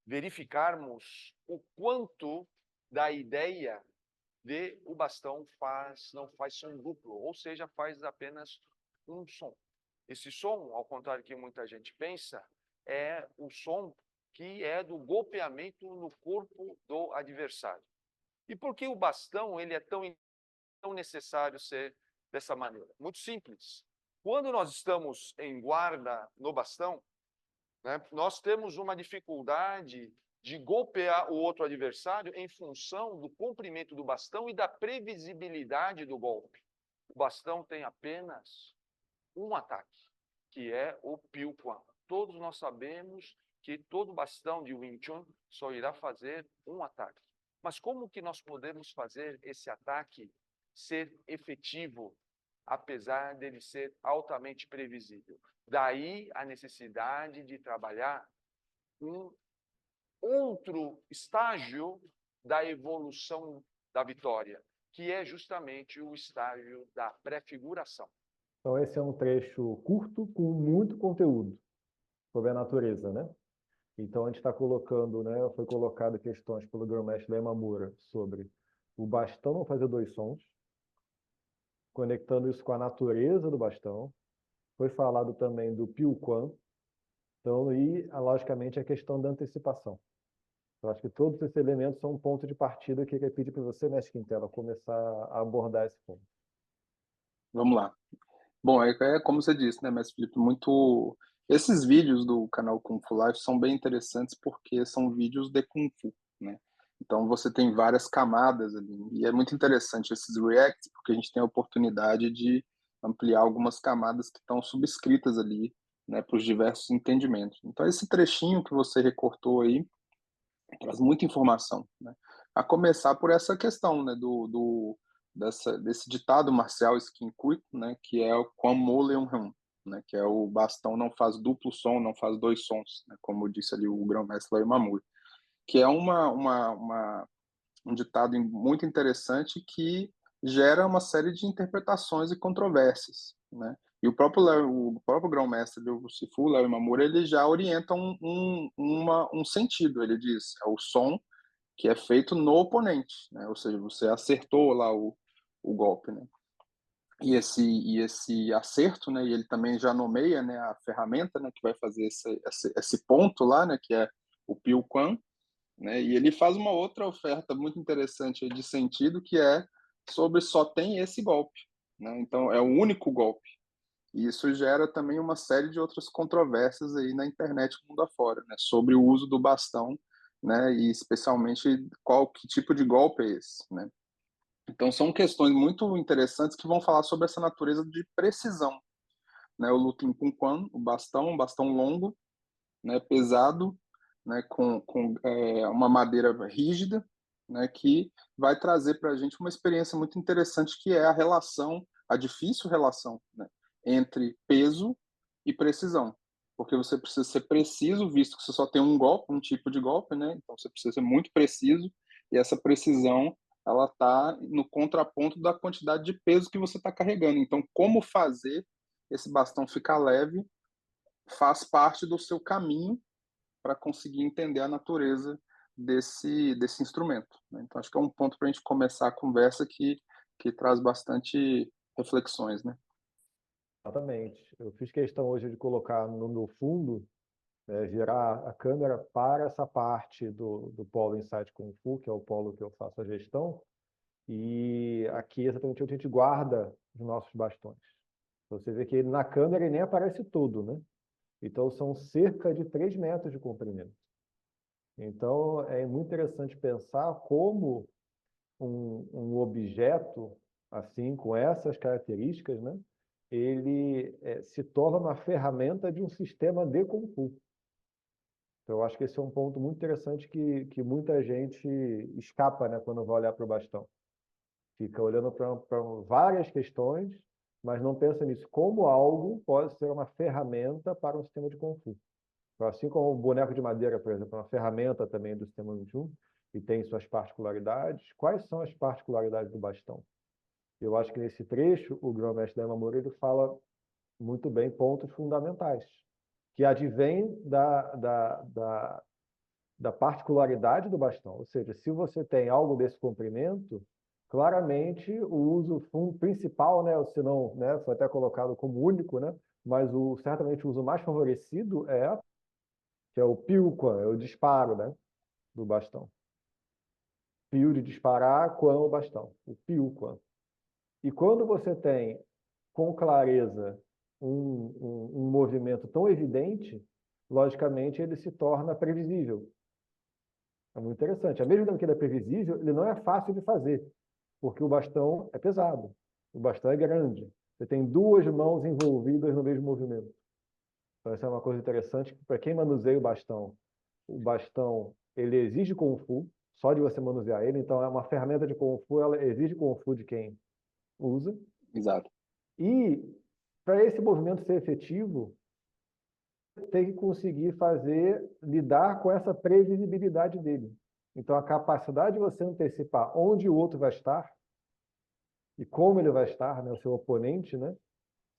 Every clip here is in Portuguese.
verificarmos o quanto da ideia de o bastão não faz som duplo, ou seja, faz apenas um som. Esse som, ao contrário do que muita gente pensa, é o som que é do golpeamento no corpo do adversário. E por que o bastão ele é tão necessário ser dessa maneira? Muito simples. Quando nós estamos em guarda no bastão, né, nós temos uma dificuldade de golpear o outro adversário em função do comprimento do bastão e da previsibilidade do golpe. O bastão tem apenas um ataque, que é o Piu Quan. Todos nós sabemos que todo bastão de Wing Chun só irá fazer um ataque. Mas como que nós podemos fazer esse ataque ser efetivo, apesar dele ser altamente previsível? Daí a necessidade de trabalhar um outro estágio da evolução da vitória, que é justamente o estágio da prefiguração. Então, esse é um trecho curto com muito conteúdo sobre a natureza, né? Então, a gente está colocando, né? Foi colocado questões pelo grão-mestre Yamamura sobre o bastão não fazer dois sons, conectando isso com a natureza do bastão. Foi falado também do Piu Quan. Então, e, logicamente, a questão da antecipação. Eu acho que todos esses elementos são um ponto de partida que eu queria pedir para você, mestre Quintela, começar a abordar esse ponto. Vamos lá. Bom, é como você disse, né, mestre Felipe, muito... Esses vídeos do canal Kung Fu Life são bem interessantes porque são vídeos de Kung Fu, né? Então você tem várias camadas ali, e é muito interessante esses reacts, porque a gente tem a oportunidade de ampliar algumas camadas que estão subscritas ali, né, para os diversos entendimentos. Então esse trechinho que você recortou aí traz muita informação, né? A começar por essa questão, né, desse ditado marcial Skin Quick, né, que é o Quan Mo Leung Hun, né, que é o bastão não faz duplo som, não faz dois sons, né, como disse ali o grão-mestre Larry Mamuri, que é um ditado muito interessante que gera uma série de interpretações e controvérsias, né? E o próprio grão-mestre do Sifu, Larry Mamura, ele já orienta um sentido. Ele diz, é o som que é feito no oponente, né? Ou seja, você acertou lá o golpe, né? E esse acerto, né? E ele também já nomeia, né, a ferramenta, né, que vai fazer esse ponto lá, né, que é o Piu Quan, né? E ele faz uma outra oferta muito interessante de sentido, que é sobre só tem esse golpe, né? Então é o único golpe. E isso gera também uma série de outras controvérsias aí na internet mundo afora, né? Sobre o uso do bastão, né? E especialmente que tipo de golpe é esse, né? Então são questões muito interessantes que vão falar sobre essa natureza de precisão, né? O Lutin Pun Quan, um bastão longo, né, pesado, né, com uma madeira rígida, né, que vai trazer para a gente uma experiência muito interessante, que é a difícil relação, né, entre peso e precisão, porque você precisa ser preciso, visto que você só tem um golpe, um tipo de golpe, né, então você precisa ser muito preciso, e essa precisão ela está no contraponto da quantidade de peso que você está carregando. Então, como fazer esse bastão ficar leve faz parte do seu caminho para conseguir entender a natureza desse instrumento, né? Então, acho que é um ponto para a gente começar a conversa que traz bastante reflexões, né? Exatamente. Eu fiz questão hoje de colocar no meu fundo, virar a câmera para essa parte do Polo Insight Kung Fu, que é o polo que eu faço a gestão, e aqui é exatamente onde a gente guarda os nossos bastões. Você vê que na câmera ele nem aparece tudo, né? Então são cerca de 3 metros de comprimento. Então é muito interessante pensar como um objeto assim, com essas características, né? Ele se torna uma ferramenta de um sistema de Kung Fu. Então, eu acho que esse é um ponto muito interessante que muita gente escapa, né, quando vai olhar para o bastão. Fica olhando para várias questões, mas não pensa nisso como algo pode ser uma ferramenta para um sistema de Kung Fu. Então, assim como o boneco de madeira, por exemplo, é uma ferramenta também do sistema 21 e tem suas particularidades, quais são as particularidades do bastão? Eu acho que nesse trecho, o grão-mestre Yamamura ele fala muito bem pontos fundamentais, que advêm da particularidade do bastão. Ou seja, se você tem algo desse comprimento, claramente o uso principal, né, ou se não, né, foi até colocado como único, né, mas certamente o uso mais favorecido que é o piuquan, é o disparo, né, do bastão. Piu de disparar, quan o bastão, o piuquan. E quando você tem com clareza um movimento tão evidente, logicamente ele se torna previsível. É muito interessante. Ao mesmo tempo que ele é previsível, ele não é fácil de fazer, porque o bastão é pesado, o bastão é grande. Você tem duas mãos envolvidas no mesmo movimento. Então, essa é uma coisa interessante, para quem manuseia o bastão, ele exige Kung Fu, só de você manusear ele, então é uma ferramenta de Kung Fu, ela exige Kung Fu de quem usa. Exato. E para esse movimento ser efetivo, tem que conseguir lidar com essa previsibilidade dele. Então, a capacidade de você antecipar onde o outro vai estar e como ele vai estar, né, o seu oponente, né,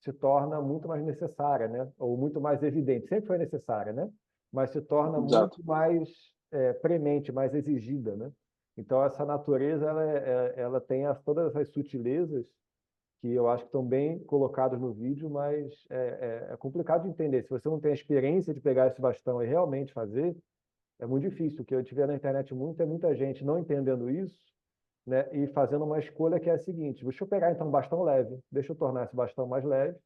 se torna muito mais necessária, né, ou muito mais evidente. Sempre foi necessária, né, mas se torna Exato. muito mais premente, mais exigida, né. Então, essa natureza, ela tem todas essas sutilezas que eu acho que estão bem colocados no vídeo, mas é complicado de entender. Se você não tem a experiência de pegar esse bastão e realmente fazer, é muito difícil. O que eu tiver na internet é muita gente não entendendo isso, né, e fazendo uma escolha que é a seguinte: deixa eu pegar então um bastão leve, deixa eu tornar esse bastão mais leve,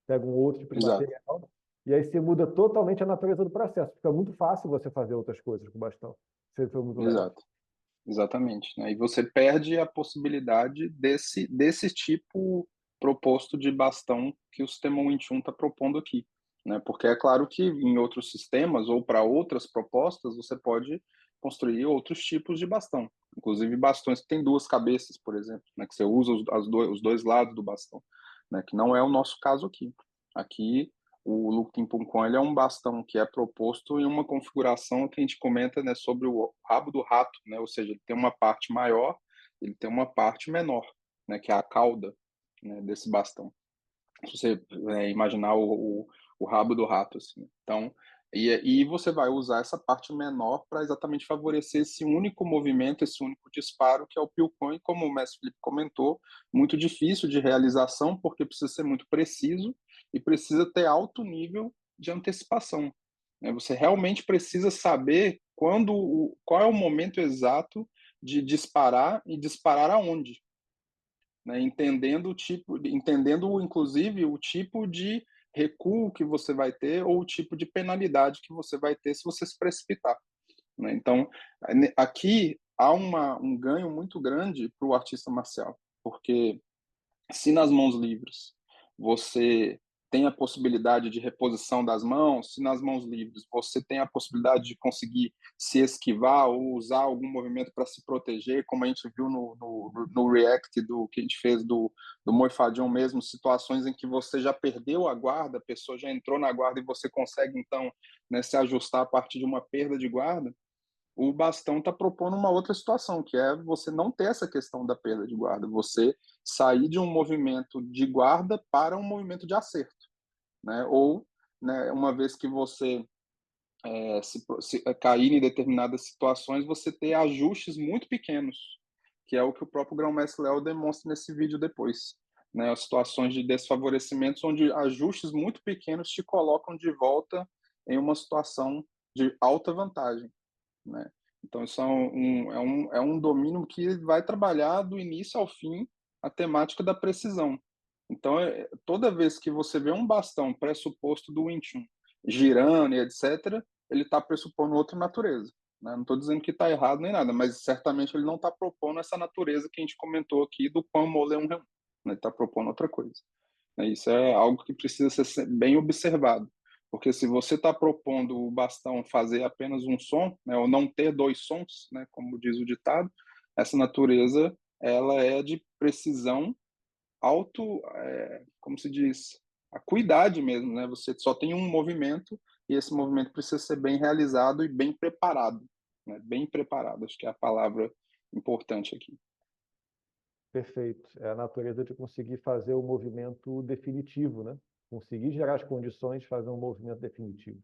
pega um outro tipo de Exato. material, e aí você muda totalmente a natureza do processo. Fica muito fácil você fazer outras coisas com o bastão, se ele for muito leve. Exato. Exatamente, né? E você perde a possibilidade desse tipo proposto de bastão que o sistema Wing Chun está propondo aqui, né? Porque é claro que em outros sistemas ou para outras propostas você pode construir outros tipos de bastão, inclusive bastões que têm duas cabeças, por exemplo, né? Que você usa os dois lados do bastão, né? Que não é o nosso caso aqui. Aqui o Luptin Punkwon, ele é um bastão que é proposto em uma configuração que a gente comenta, né, sobre o rabo do rato, né, ou seja, ele tem uma parte maior, ele tem uma parte menor, né, que é a cauda, né, desse bastão. Se você imaginar o rabo do rato, assim. Então, e você vai usar essa parte menor para exatamente favorecer esse único movimento, esse único disparo, que é o Pilkon, e como o mestre Felipe comentou, muito difícil de realização, porque precisa ser muito preciso e precisa ter alto nível de antecipação, né? Você realmente precisa saber qual é o momento exato de disparar e disparar aonde, né? Entendendo inclusive o tipo de recuo que você vai ter ou o tipo de penalidade que você vai ter se você se precipitar, né? Então, aqui há um ganho muito grande para o artista marcial, porque se nas mãos livres você tem a possibilidade de reposição das mãos, se nas mãos livres você tem a possibilidade de conseguir se esquivar ou usar algum movimento para se proteger, como a gente viu no react que a gente fez do Moifadion mesmo, situações em que você já perdeu a guarda, a pessoa já entrou na guarda e você consegue, então, né, se ajustar a partir de uma perda de guarda. O bastão está propondo uma outra situação, que é você não ter essa questão da perda de guarda, você sair de um movimento de guarda para um movimento de acerto, né? Ou, né, uma vez que você se cair em determinadas situações, você ter ajustes muito pequenos, que é o que o próprio Grão-Mestre Léo demonstra nesse vídeo depois, né? As situações de desfavorecimentos, onde ajustes muito pequenos te colocam de volta em uma situação de alta vantagem, né? Então, isso é um domínio que vai trabalhar do início ao fim a temática da precisão. Então, toda vez que você vê um bastão pressuposto do Wing Chun girando e etc., ele está pressupondo outra natureza, né? Não estou dizendo que está errado nem nada, mas certamente ele não está propondo essa natureza que a gente comentou aqui do Quan Mole Un, né? Ele está propondo outra coisa. Isso é algo que precisa ser bem observado, porque se você está propondo o bastão fazer apenas um som, né, ou não ter dois sons, né, como diz o ditado, essa natureza ela é de precisão como se diz, acuidade mesmo, né? Você só tem um movimento e esse movimento precisa ser bem realizado e bem preparado, né? Bem preparado, acho que é a palavra importante aqui. Perfeito. É a natureza de conseguir fazer o movimento definitivo, né? Conseguir gerar as condições de fazer um movimento definitivo.